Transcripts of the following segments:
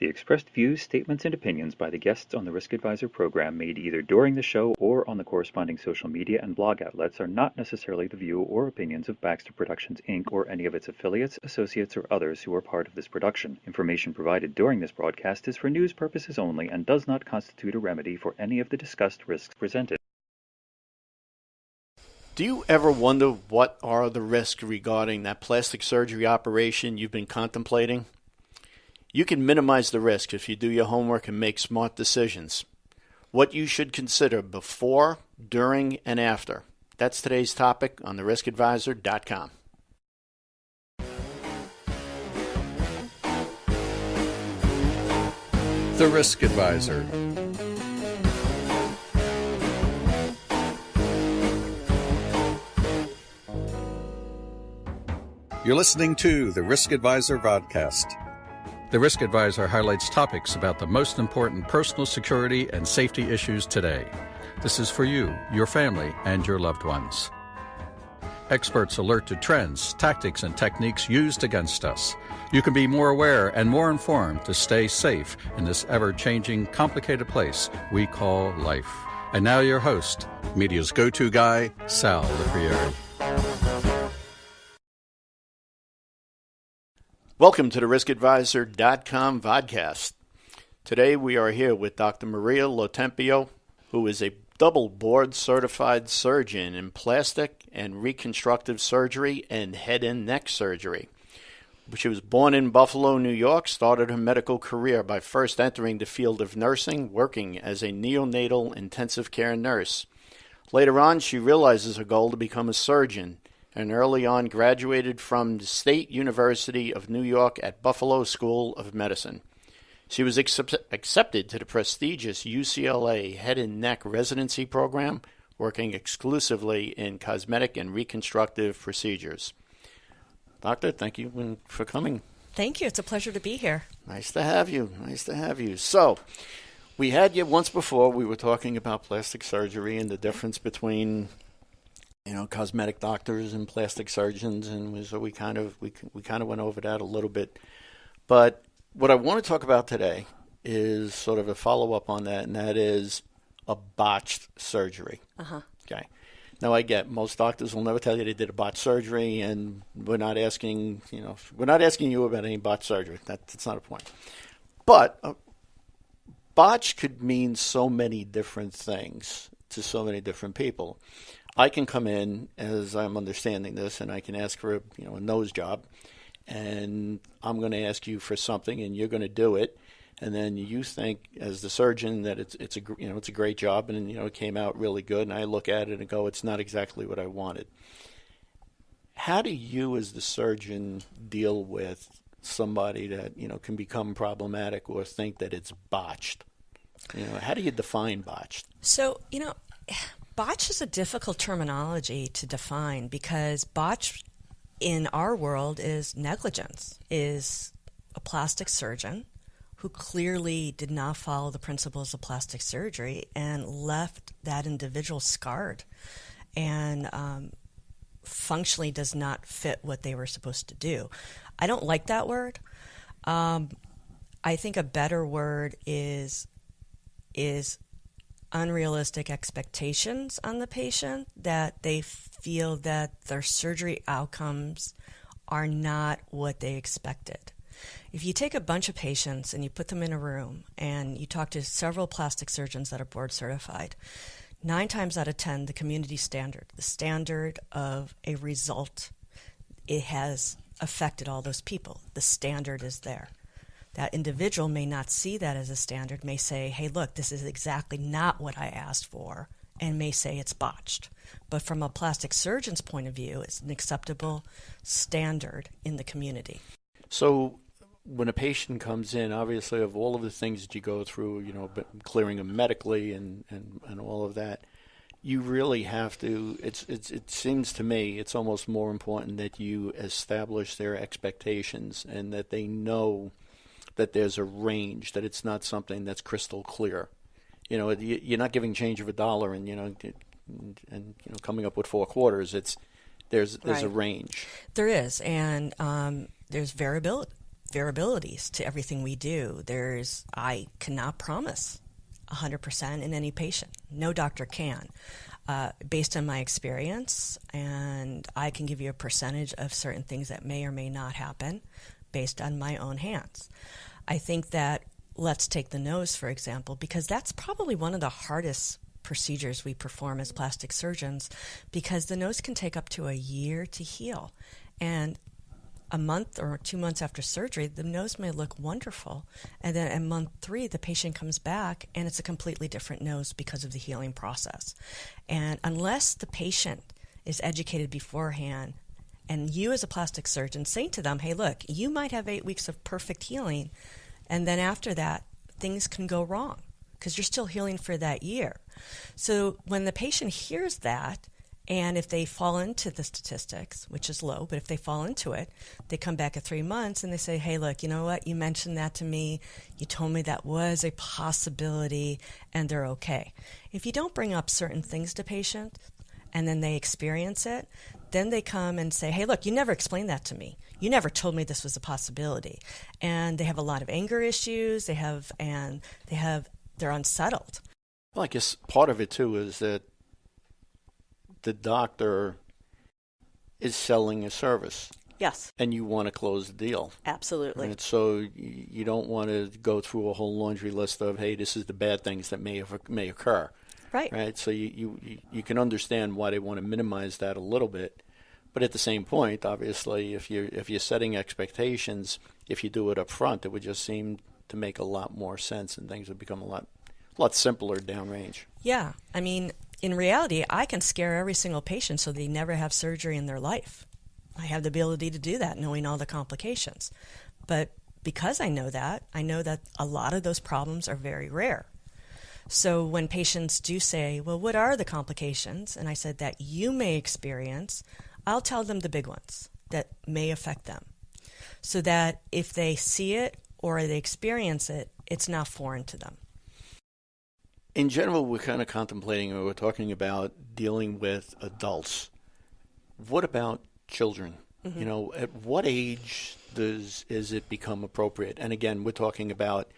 The expressed views, statements, and opinions by the guests on the Risk Advisor program made either during the show or on the corresponding social media and blog outlets are not necessarily the view or opinions of Baxter Productions, Inc. or any of its affiliates, associates, or others who are part of this production. Information provided during this broadcast is for news purposes only and does not constitute a remedy for any of the discussed risks presented. Do you ever wonder what are the risks regarding that plastic surgery operation you've been contemplating? You can minimize the risk if you do your homework and make smart decisions. What you should consider before, during, and after. That's today's topic on theriskadvisor.com. The Risk Advisor. You're listening to the Risk Advisor podcast. The Risk Advisor highlights topics about the most important personal security and safety issues today. This is for you, your family, and your loved ones. Experts alert to trends, tactics, and techniques used against us. You can be more aware and more informed to stay safe in this ever-changing, complicated place we call life. And now your host, media's go-to guy, Sal LaFriere. Welcome to the riskadvisor.com vodcast. Today we are here with Dr. Maria Lotempio, who is a double board certified surgeon in plastic and reconstructive surgery and head and neck surgery. She was born in Buffalo, New York, started her medical career by first entering the field of nursing, working as a neonatal intensive care nurse. Later on, she realizes her goal to become a surgeon, and early on graduated from the State University of New York at Buffalo School of Medicine. She was accepted to the prestigious UCLA Head and Neck Residency Program, working exclusively in cosmetic and reconstructive procedures. Doctor, thank you for coming. Thank you. It's a pleasure to be here. Nice to have you. Nice to have you. So, we had you once before. We were talking about plastic surgery and the difference between cosmetic doctors and plastic surgeons, and so we kind of went over that a little bit. But what I want to talk about today is sort of a follow-up on that, and that is a botched surgery. Okay. Now, I get most doctors will never tell you they did a botched surgery, and we're not asking you about any botched surgery. That's not a point. But botched could mean so many different things to so many different people. I can come in, as I'm understanding this, and I can ask for a nose job, and I'm going to ask you for something, and you're going to do it, and then you think, as the surgeon, that it's a great job, and it came out really good, and I look at it and go, it's not exactly what I wanted. How do you, as the surgeon, deal with somebody that can become problematic or think that it's botched? How do you define botched? So botch is a difficult terminology to define because botch in our world is negligence, is a plastic surgeon who clearly did not follow the principles of plastic surgery and left that individual scarred and functionally does not fit what they were supposed to do. I don't like that word. I think a better word is unrealistic expectations on the patient, that they feel that their surgery outcomes are not what they expected. If you take a bunch of patients and you put them in a room and you talk to several plastic surgeons that are board certified, 9 times out of 10, the community standard, the standard of a result, it has affected all those people. The standard is there. That individual may not see that as a standard, may say, hey, look, this is exactly not what I asked for, and may say it's botched. But from a plastic surgeon's point of view, it's an acceptable standard in the community. So when a patient comes in, obviously of all of the things that you go through, clearing them medically and all of that, you really have to, it seems to me, it's almost more important that you establish their expectations and that they know that there's a range, that it's not something that's crystal clear. You're not giving change of $1 and coming up with 4 quarters. There's right. a range. There is, and there's variability. variabilities to everything we do. I cannot promise 100% in any patient. No doctor can. Based on my experience, and I can give you a percentage of certain things that may or may not happen based on my own hands. I think that, let's take the nose, for example, because that's probably one of the hardest procedures we perform as plastic surgeons, because the nose can take up to a year to heal. And a month or 2 months after surgery, the nose may look wonderful. And then at month 3, the patient comes back and it's a completely different nose because of the healing process. And unless the patient is educated beforehand, and you as a plastic surgeon say to them, hey, look, you might have 8 weeks of perfect healing, and then after that, things can go wrong because you're still healing for that year. So when the patient hears that, and if they fall into the statistics, which is low, but if they fall into it, they come back at 3 months and they say, hey, look, you know what? You mentioned that to me. You told me that was a possibility, and they're okay. If you don't bring up certain things to patients and then they experience it, then they come and say, hey, look, you never explained that to me. You never told me this was a possibility. And they have a lot of anger issues. They're unsettled. Well, I guess part of it, too, is that the doctor is selling a service. Yes. And you want to close the deal. Absolutely. And so you don't want to go through a whole laundry list of, hey, this is the bad things that may occur. Right. So you can understand why they want to minimize that a little bit. But at the same point, obviously, if you're setting expectations, if you do it up front, it would just seem to make a lot more sense, and things would become a lot simpler downrange. Yeah. I mean, in reality, I can scare every single patient so they never have surgery in their life. I have the ability to do that, knowing all the complications. But because I know that a lot of those problems are very rare. So when patients do say, well, what are the complications? And I said that you may experience, I'll tell them the big ones that may affect them, so that if they see it or they experience it, it's not foreign to them. In general, we're kind of contemplating, or we're talking about dealing with adults. What about children? Mm-hmm. You know, at what age is it become appropriate? And again, we're talking about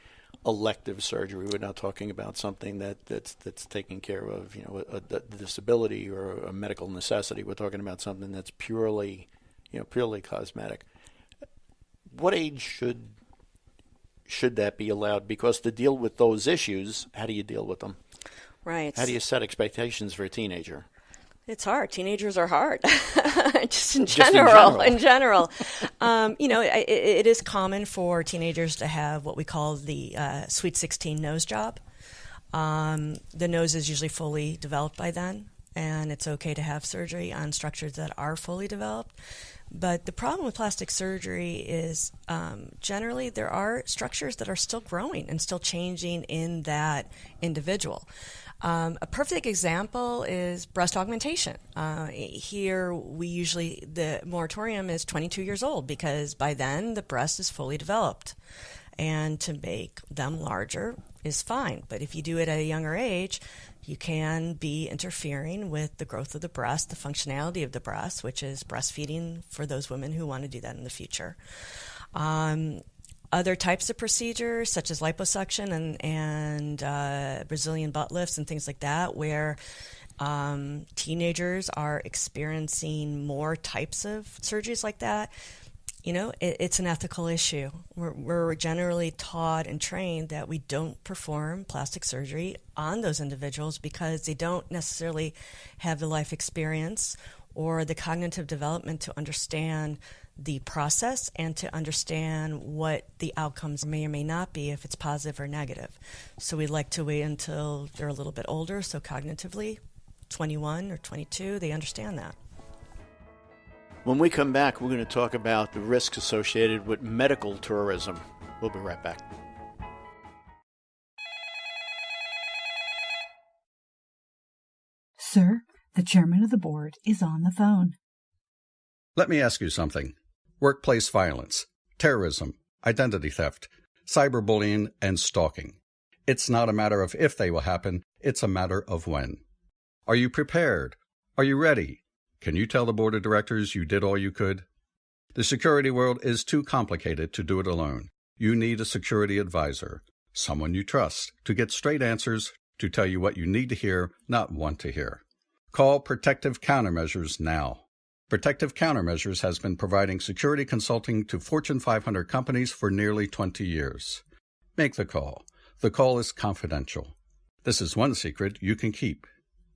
elective surgery. We're not talking about something that's taking care of, a disability or a medical necessity. We're talking about something that's purely cosmetic. What age should that be allowed? Because to deal with those issues, how do you deal with them? Right. How do you set expectations for a teenager? It's hard. Teenagers are hard. Just in general. It is common for teenagers to have what we call the Sweet 16 nose job. The nose is usually fully developed by then, and it's okay to have surgery on structures that are fully developed. But the problem with plastic surgery is generally there are structures that are still growing and still changing in that individual. A perfect example is breast augmentation. Here, the moratorium is 22 years old because by then the breast is fully developed. And to make them larger is fine. But if you do it at a younger age, you can be interfering with the growth of the breast, the functionality of the breast, which is breastfeeding for those women who want to do that in the future. Other types of procedures, such as liposuction and Brazilian butt lifts and things like that, where teenagers are experiencing more types of surgeries like that, it's an ethical issue. We're generally taught and trained that we don't perform plastic surgery on those individuals because they don't necessarily have the life experience or the cognitive development to understand the process and to understand what the outcomes may or may not be if it's positive or negative. So we like to wait until they're a little bit older, so cognitively, 21 or 22, they understand that. When we come back, we're going to talk about the risks associated with medical tourism. We'll be right back. Sir, the chairman of the board is on the phone. Let me ask you something. Workplace violence, terrorism, identity theft, cyberbullying, and stalking. It's not a matter of if they will happen, it's a matter of when. Are you prepared? Are you ready? Can you tell the board of directors you did all you could? The security world is too complicated to do it alone. You need a security advisor, someone you trust, to get straight answers, to tell you what you need to hear, not want to hear. Call Protective Countermeasures now. Protective Countermeasures has been providing security consulting to Fortune 500 companies for nearly 20 years. Make the call. The call is confidential. This is one secret you can keep.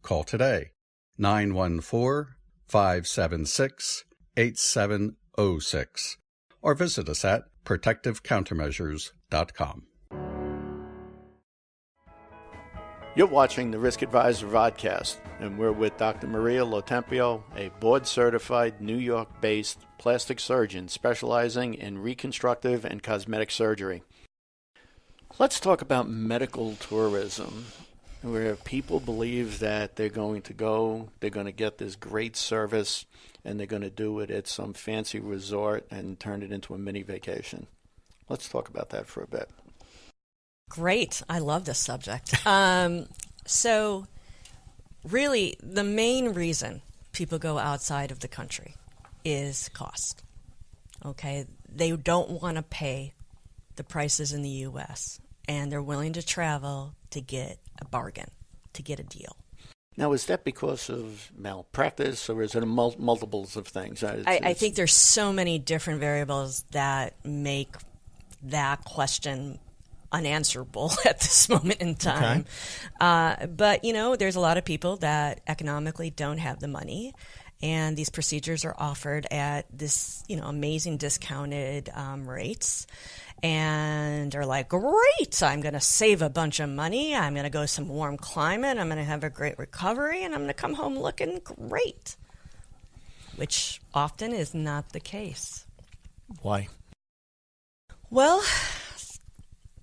Call today. 914-576-8706 or visit us at protectivecountermeasures.com. You're watching the Risk Advisor Vodcast, and we're with Dr. Maria Lotempio, a board-certified New York-based plastic surgeon specializing in reconstructive and cosmetic surgery. Let's talk about medical tourism, where people believe that they're going to get this great service, and they're going to do it at some fancy resort and turn it into a mini vacation. Let's talk about that for a bit. Great. I love this subject. So really, the main reason people go outside of the country is cost. Okay? They don't want to pay the prices in the U.S., and they're willing to travel to get a bargain, to get a deal. Now, is that because of malpractice, or is it multiples of things? I think there's so many different variables that make that question unanswerable at this moment in time. Okay. But, there's a lot of people that economically don't have the money, and these procedures are offered at this, amazing discounted rates, and are like, great, I'm going to save a bunch of money, I'm going to go to some warm climate, I'm going to have a great recovery, and I'm going to come home looking great, which often is not the case. Why? Well,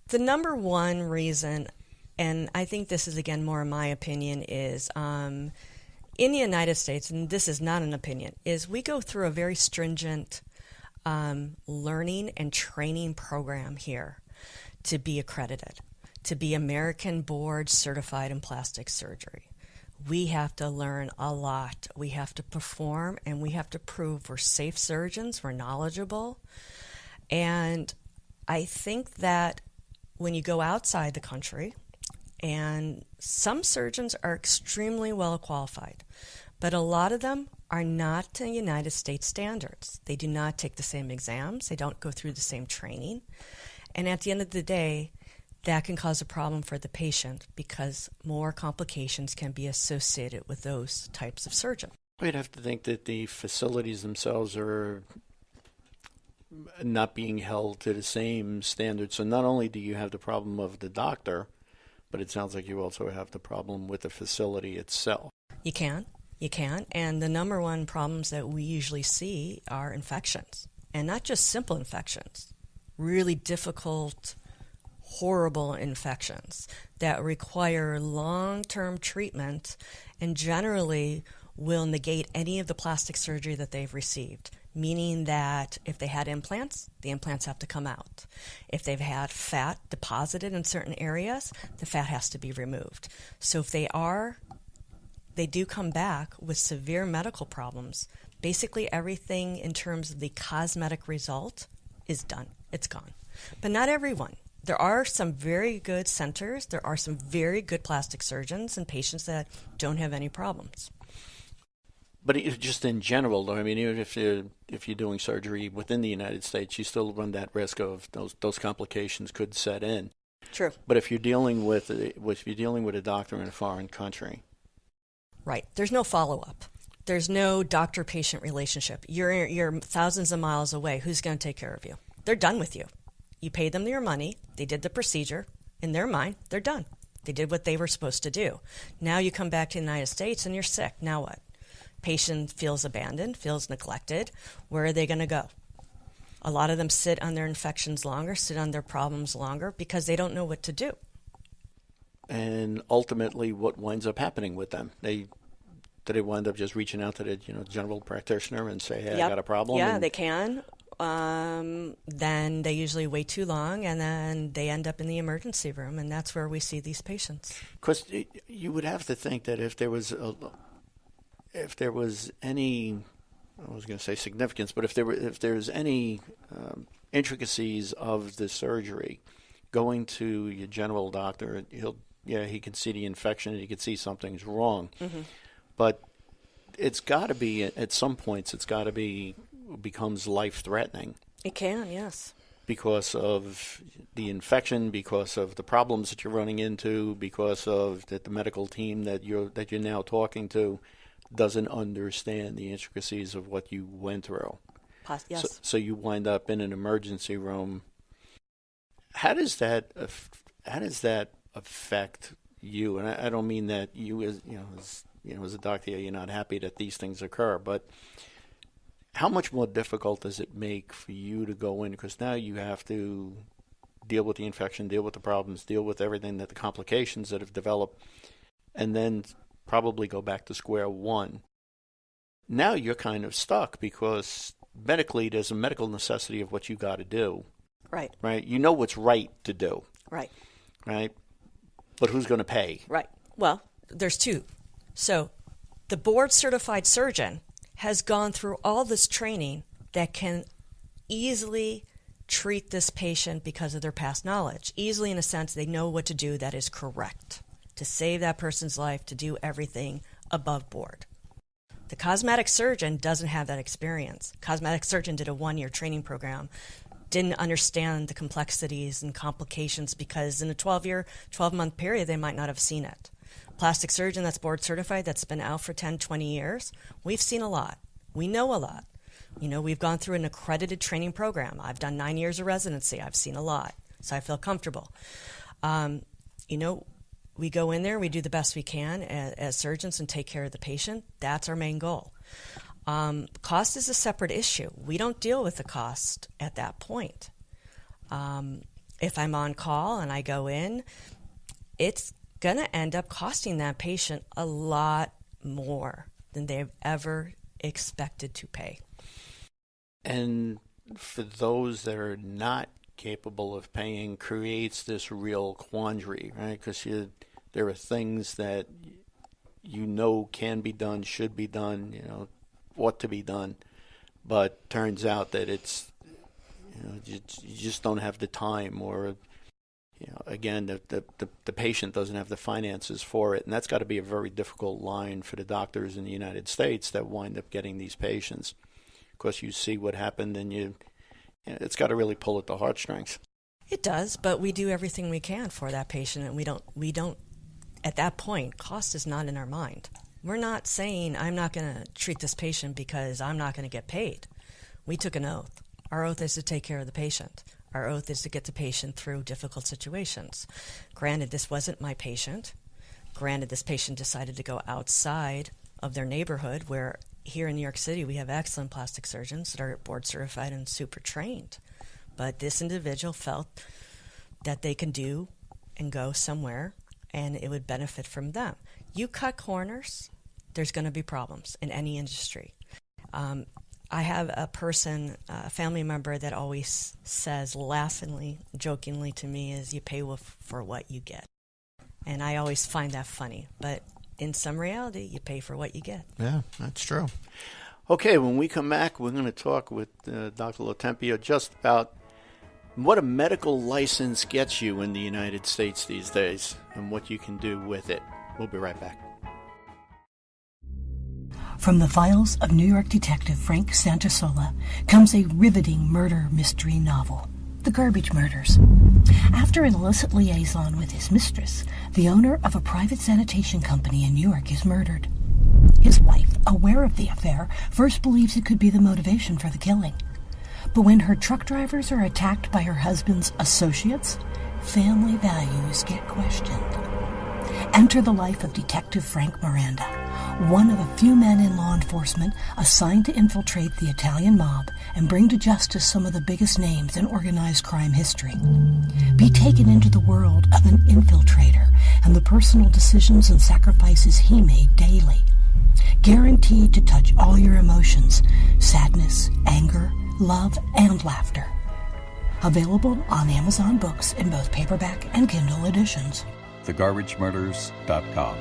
the number one reason, and I think this is, again, more my opinion, is in the United States, and this is not an opinion, is we go through a very stringent learning and training program here to be accredited, to be American Board Certified in Plastic Surgery. We have to learn a lot. We have to perform, and we have to prove we're safe surgeons, we're knowledgeable. And I think that when you go outside the country, and some surgeons are extremely well qualified, but a lot of them are not to United States standards. They do not take the same exams. They don't go through the same training. And at the end of the day, that can cause a problem for the patient because more complications can be associated with those types of surgeons. We'd have to think that the facilities themselves are not being held to the same standards. So not only do you have the problem of the doctor, but it sounds like you also have the problem with the facility itself. You can. And the number one problems that we usually see are infections. And not just simple infections, really difficult, horrible infections that require long-term treatment and generally will negate any of the plastic surgery that they've received. Meaning that if they had implants, the implants have to come out. If they've had fat deposited in certain areas, the fat has to be removed. So if they do come back with severe medical problems, basically everything in terms of the cosmetic result is done. It's gone. But not everyone. There are some very good centers. There are some very good plastic surgeons and patients that don't have any problems. But just in general, though, I mean, even if you're doing surgery within the United States, you still run that risk of those complications could set in. True. But if you're dealing with a doctor in a foreign country, right? There's no follow-up. There's no doctor-patient relationship. You're thousands of miles away. Who's going to take care of you? They're done with you. You paid them your money. They did the procedure. In their mind, they're done. They did what they were supposed to do. Now you come back to the United States and you're sick. Now what? Patient feels abandoned, feels neglected. Where are they going to go? A lot of them sit on their infections longer, sit on their problems longer because they don't know what to do. And ultimately, what winds up happening with them? Do they wind up just reaching out to the general practitioner and say, "Hey, I got a problem"? Yeah, they can. Then they usually wait too long, and then they end up in the emergency room, and that's where we see these patients. Because you would have to think that if there was any I was going to say significance, but if there's any intricacies of the surgery, going to your general doctor, he can see the infection and he can see something's wrong. Mm-hmm. But it's got to be, at some points, becomes life-threatening. It can, yes. Because of the infection, because of the problems that you're running into, because of that the medical team that you're now talking to doesn't understand the intricacies of what you went through. Yes. So you wind up in an emergency room. How does that affect you? And I don't mean that you as a doctor, you're not happy that these things occur, but how much more difficult does it make for you to go in? Because now you have to deal with the infection, deal with the problems, deal with everything, the complications that have developed, and then probably go back to square one. Now you're kind of stuck because medically there's a medical necessity of what you got to do. Right. Right? You know what's right to do. Right. Right? But who's going to pay? Right. Well, there's two. So the board-certified surgeon has gone through all this training that can easily treat this patient because of their past knowledge. Easily in a sense, they know what to do that is correct to save that person's life, to do everything above board. The cosmetic surgeon doesn't have that experience. Cosmetic surgeon did a 1-year training program, didn't understand the complexities and complications because in a 12-month period, they might not have seen it. Plastic surgeon that's board certified, that's been out for 10, 20 years, we've seen a lot. We know a lot. We've gone through an accredited training program. I've done 9 years of residency. I've seen a lot, so I feel comfortable. We go in there, we do the best we can as surgeons and take care of the patient. That's our main goal. Cost is a separate issue. We don't deal with the cost at that point. If I'm on call and I go in, it's going to end up costing that patient a lot more than they've ever expected to pay. And for those that are not capable of paying, creates this real quandary, right? Because there are things that can be done, should be done, ought to be done, but turns out that it's you just don't have the time, or again the patient doesn't have the finances for it, and that's got to be a very difficult line for the doctors in the United States that wind up getting these patients, because you see what happened and it's got to really pull at the heartstrings. It does, but we do everything we can for that patient, and we don't at that point, cost is not in our mind. We're not saying I'm not going to treat this patient because I'm not going to get paid. We took an oath. Our oath is to take care of the patient. Our oath is to get the patient through difficult situations. Granted, this wasn't my patient. Granted, this patient decided to go outside of their neighborhood, where here in New York City we have excellent plastic surgeons that are board certified and super trained. But this individual felt that they can do and go somewhere and it would benefit from them. You cut corners, there's going to be problems in any industry. I have a family member that always says laughingly, jokingly to me, is you pay for what you get. And I always find that funny. But in some reality, you pay for what you get. Yeah, that's true. Okay, when we come back, we're going to talk with Dr. Lotempio just about what a medical license gets you in the United States these days and what you can do with it. We'll be right back. From the files of New York detective Frank Santasola comes a riveting murder mystery novel, The Garbage Murders. After an illicit liaison with his mistress, the owner of a private sanitation company in New York is murdered. His wife, aware of the affair, first believes it could be the motivation for the killing. But when her truck drivers are attacked by her husband's associates, family values get questioned. Enter the life of Detective Frank Miranda, one of a few men in law enforcement assigned to infiltrate the Italian mob and bring to justice some of the biggest names in organized crime history. Be taken into the world of an infiltrator and the personal decisions and sacrifices he made daily. Guaranteed to touch all your emotions: sadness, anger, love, and laughter. Available on Amazon Books in both paperback and Kindle editions. TheGarbageMurders.com.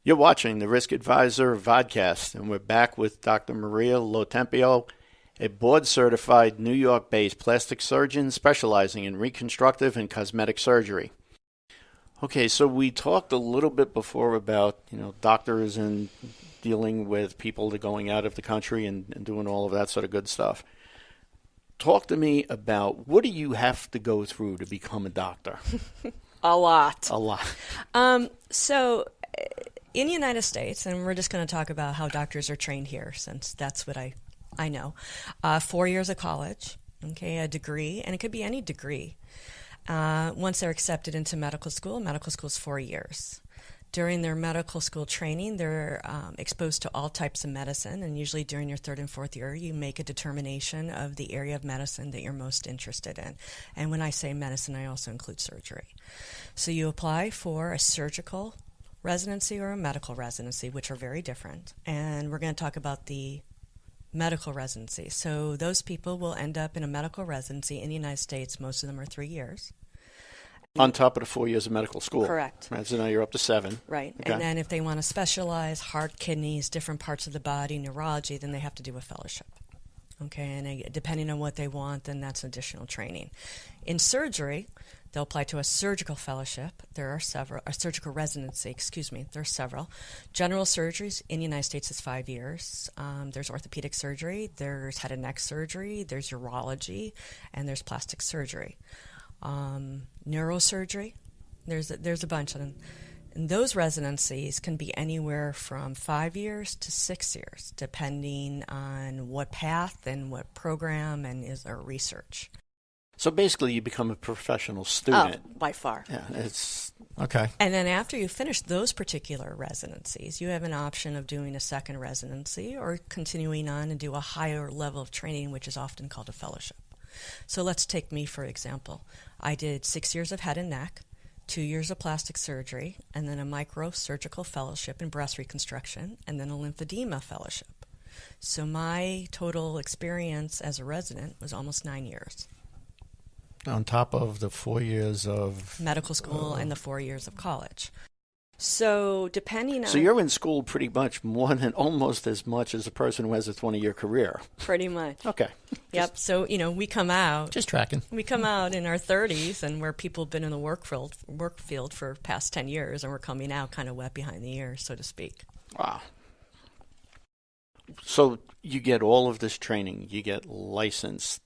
You're watching the Risk Advisor Vodcast, and we're back with Dr. Maria Lotempio, a board-certified New York-based plastic surgeon specializing in reconstructive and cosmetic surgery. Okay, so we talked a little bit before about, doctors and dealing with people that are going out of the country and doing all of that sort of good stuff. Talk to me about, what do you have to go through to become a doctor? A lot. A lot. So in the United States, and we're just going to talk about how doctors are trained here, since that's what I know. 4 years of college, okay, a degree, and it could be any degree. Once they're accepted into medical school is 4 years. During their medical school training, they're exposed to all types of medicine, and usually during your third and fourth year, you make a determination of the area of medicine that you're most interested in. And when I say medicine, I also include surgery. So you apply for a surgical residency or a medical residency, which are very different. And we're going to talk about the medical residency. So those people will end up in a medical residency in the United States. Most of them are 3 years. On top of the 4 years of medical school. Correct. Right, so now you're up to 7. Right. Okay. And then if they want to specialize, heart, kidneys, different parts of the body, neurology, then they have to do a fellowship. Okay, and depending on what they want, then that's additional training. In surgery, they'll apply to a surgical fellowship. There are several, a surgical residency, there are several. General surgeries in the United States is 5 years. There's orthopedic surgery, there's head and neck surgery, there's urology, and there's plastic surgery. Neurosurgery, there's a bunch of them. And those residencies can be anywhere from 5 years to 6 years, depending on what path and what program and is our research. So basically you become a professional student. Oh, by far. Yeah, it's okay. And then after you finish those particular residencies, you have an option of doing a second residency or continuing on and do a higher level of training, which is often called a fellowship. So let's take me, for example. I did 6 years of head and neck, 2 years of plastic surgery, and then a microsurgical fellowship in breast reconstruction, and then a lymphedema fellowship. So my total experience as a resident was almost 9 years. On top of the 4 years of medical school and the 4 years of college. So depending on... So you're in school pretty much more than almost as much as a person who has a 20-year career. Pretty much. Okay. Yep. So, we come out... Just tracking. We come out in our 30s and where people have been in the work field for past 10 years, and we're coming out kind of wet behind the ears, so to speak. Wow. So you get all of this training. You get licensed.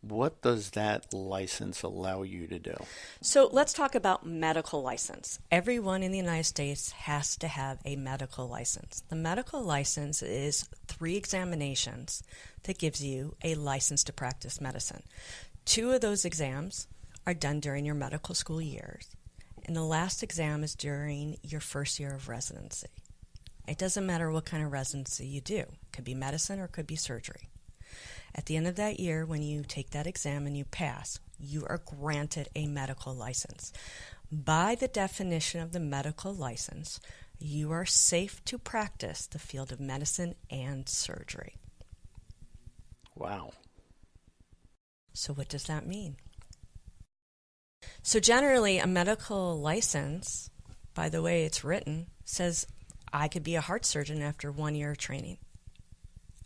What does that license allow you to do? So let's talk about medical license. Everyone in the United States has to have a medical license. The medical license is 3 examinations that gives you a license to practice medicine. 2 of those exams are done during your medical school years, and the last exam is during your first year of residency. It doesn't matter what kind of residency you do. It could be medicine or it could be surgery. At the end of that year, when you take that exam and you pass, you are granted a medical license. By the definition of the medical license, you are safe to practice the field of medicine and surgery. Wow. So what does that mean? So generally, a medical license, by the way it's written, says I could be a heart surgeon after 1 year of training.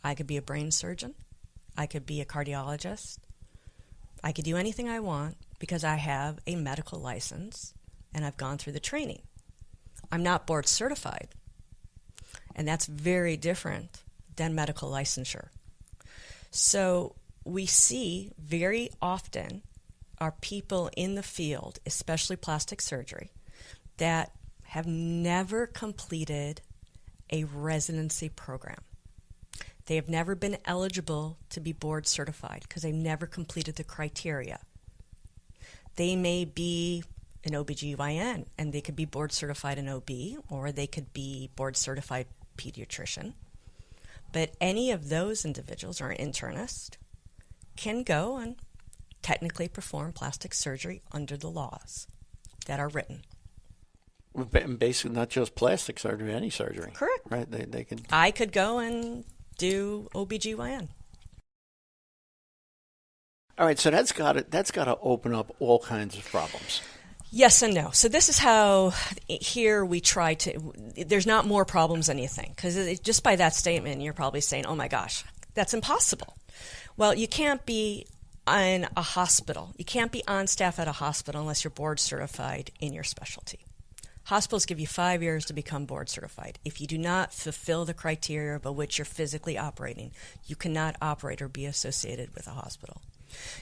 I could be a brain surgeon. I could be a cardiologist. I could do anything I want because I have a medical license and I've gone through the training. I'm not board certified, and that's very different than medical licensure. So we see very often are people in the field, especially plastic surgery, that have never completed a residency program. They have never been eligible to be board certified because they've never completed the criteria. They may be an OBGYN and they could be board certified in OB, or they could be board certified pediatrician. But any of those individuals or internists can go and technically perform plastic surgery under the laws that are written. Basically, not just plastic surgery, any surgery. Correct. Right? They could. I could go and do OBGYN. All right, so that's got to open up all kinds of problems. Yes and no. So this is how here we try to, there's not more problems than you think. Because just by that statement, you're probably saying, oh my gosh, that's impossible. Well, you can't be in a hospital. You can't be on staff at a hospital unless you're board certified in your specialty. Hospitals give you 5 years to become board certified. If you do not fulfill the criteria by which you're physically operating, you cannot operate or be associated with a hospital.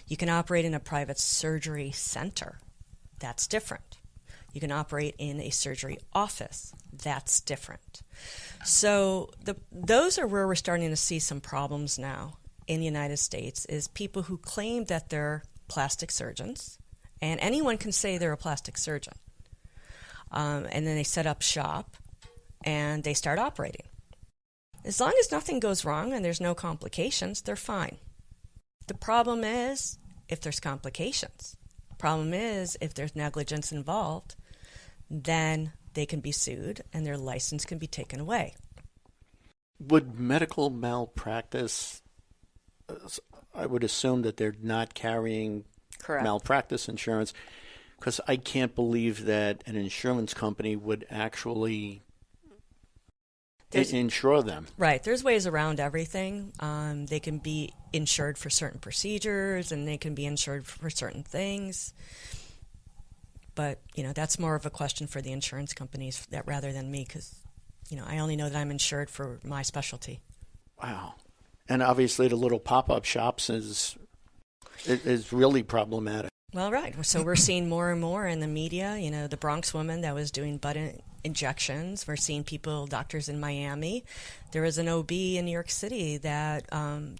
You can operate in a private surgery center. That's different. You can operate in a surgery office. That's different. So those are where we're starting to see some problems now in the United States, is people who claim that they're plastic surgeons, and anyone can say they're a plastic surgeon. And then they set up shop and they start operating. As long as nothing goes wrong and there's no complications, they're fine. The problem is if there's complications. The problem is if there's negligence involved, then they can be sued and their license can be taken away. Would medical malpractice, I would assume that they're not carrying Correct. malpractice insurance, because I can't believe that an insurance company would actually insure them. Right. There's ways around everything. They can be insured for certain procedures and they can be insured for certain things. But, that's more of a question for the insurance companies rather than me, because, I only know that I'm insured for my specialty. Wow. And obviously the little pop-up shops is really problematic. Well, right. So we're seeing more and more in the media, the Bronx woman that was doing butt injections. We're seeing doctors in Miami. There was an OB in New York City that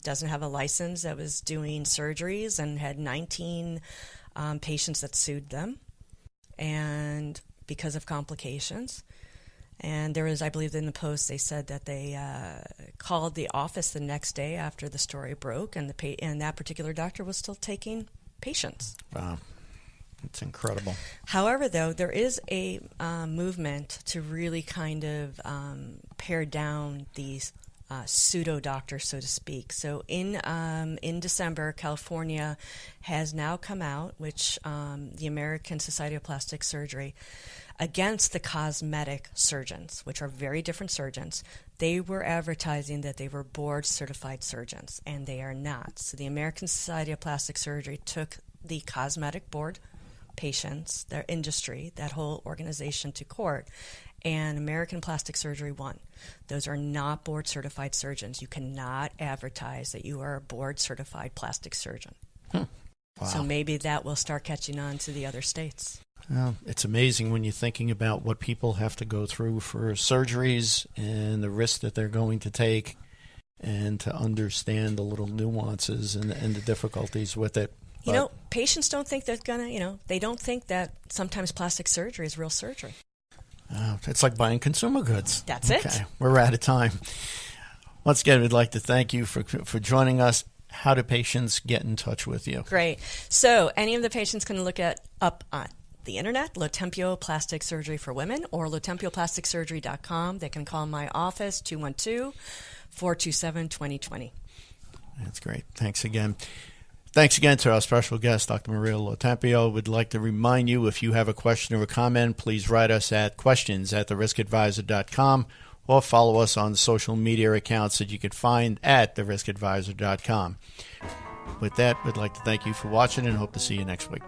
doesn't have a license, that was doing surgeries and had 19 patients that sued them, and because of complications. And there was, I believe in the Post, they said that they called the office the next day after the story broke, and and that particular doctor was still taking patients. Wow. It's incredible. However, though, there is a movement to really kind of pare down these pseudo doctors, so to speak. So in December, California has now come out, which the American Society of Plastic Surgery, against the cosmetic surgeons, which are very different surgeons. They were advertising that they were board certified surgeons, and they are not. So the American Society of Plastic Surgery took the cosmetic board patients, their industry, that whole organization, to court, and American Plastic Surgery won. Those are not board certified surgeons. You cannot advertise that you are a board certified plastic surgeon. Wow. So maybe that will start catching on to the other states. Well, it's amazing when you're thinking about what people have to go through for surgeries and the risks that they're going to take, and to understand the little nuances and the difficulties with it. Patients don't think they're going to, they don't think that sometimes plastic surgery is real surgery. It's like buying consumer goods. That's it. We're out of time. Once again, we'd like to thank you for joining us. How do patients get in touch with you? Great. So any of the patients can look up on the internet, Lotempio Plastic Surgery for Women, or lotempioplasticsurgery.com. They can call my office, 212-427-2020. That's great. Thanks again. Thanks again to our special guest, Dr. Maria Lotempio. We'd like to remind you, if you have a question or a comment, please write us at questions@theriskadvisor.com, or follow us on social media accounts that you can find at theriskadvisor.com. With that, we'd like to thank you for watching and hope to see you next week.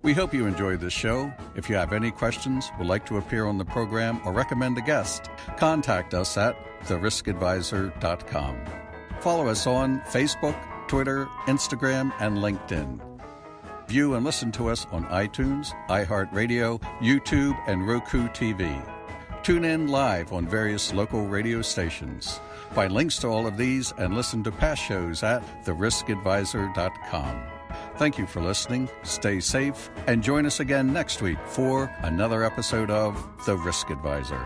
We hope you enjoyed this show. If you have any questions, would like to appear on the program, or recommend a guest, contact us at theriskadvisor.com. Follow us on Facebook, Twitter, Instagram, and LinkedIn. View and listen to us on iTunes, iHeartRadio, YouTube, and Roku TV. Tune in live on various local radio stations. Find links to all of these and listen to past shows at theriskadvisor.com. Thank you for listening. Stay safe, and join us again next week for another episode of The Risk Advisor.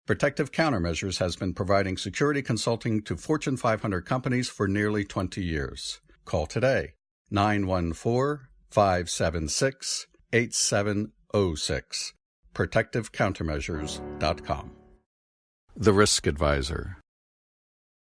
Protective Countermeasures has been providing security consulting to Fortune 500 companies for nearly 20 years. Call today, 914-576-8706. protectivecountermeasures.com. The Risk Advisor.